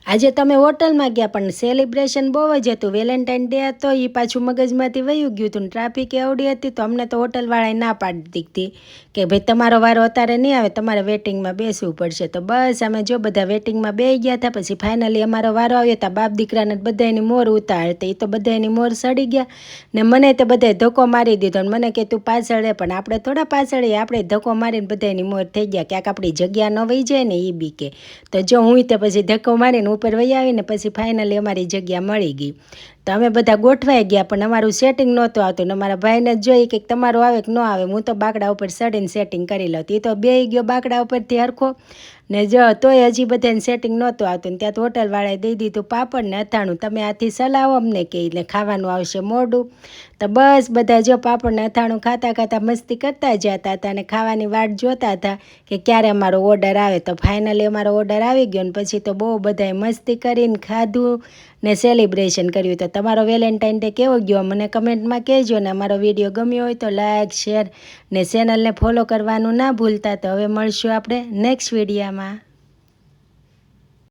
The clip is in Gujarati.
આજે તમે હોટલમાં ગયા પણ સેલિબ્રેશન બહુ જ હતું. વેલેન્ટાઇન ડે હતો એ પાછું મગજમાંથી વયું ગયું હતું. ટ્રાફિક એવડી હતી તો અમને તો હોટલવાળાએ ના પાડી દીધી કે ભાઈ તમારો વારો અત્યારે નહીં આવે, તમારે વેટિંગમાં બેસવું પડશે. તો બસ અમે જો બધા વેટિંગમાં બેસી ગયા હતા. પછી ફાઇનલી અમારો વારો આવ્યો હતા. બાપ દીકરાને બધાની મોર ઉતારતી, એ તો બધાની મોર સડી ગયા ને મને તો બધાએ ધક્કો મારી દીધો ને મને કે તું પાછળ રહે, પણ આપણે થોડા પાછળ, આપણે ધક્કો મારીને બધાની મોર થઈ ગયા. ક્યાંક આપણી જગ્યા ન વહી જાય ને એ બી કે. તો જો હું તે પછી ધક્કો મારીને ઉપર વહી આવીને પછી ફાઇનલી અમારી જગ્યા મળી ગઈ. તો અમે બધા ગોઠવાઈ ગયા પણ અમારું સેટિંગ નહોતું આવતું ને અમારા ભાઈને જોઈ કે તમારું આવે કે ન આવે. હું તો બાકડા ઉપર ચડીને સેટિંગ કરી લઉં. એ તો બેસી ગયો બાકડા ઉપરથી હરખો ને જો તોય હજી બધાને સેટિંગ નહોતું આવતું ને ત્યાં તો હોટલવાળાએ દઈ દીધું પાપડ ને અથાણું, તમે આથી સલાવો અમને કે એટલે ખાવાનું આવશે મોડું. તો બસ બધા જો પાપડ ને અથાણું ખાતા ખાતા મસ્તી કરતા જતા હતા અને ખાવાની વાટ જોતા હતા કે ક્યારે અમારો ઓર્ડર આવે. તો ફાઇનલી અમારો ઓર્ડર આવી ગયો ને પછી તો બહુ બધાએ મસ્તી કરીને ખાધું ને સેલિબ્રેશન કર્યું. તો તમારો વેલેન્ટાઇન ડે કેવો ગયો મને કમેન્ટમાં કહેજો ને અમારો વિડીયો ગમ્યો હોય તો લાઇક, શેર ને ચેનલને ફોલો કરવાનું ના ભૂલતા. તો હવે મળશું આપણે નેક્સ્ટ વિડીયોમાં.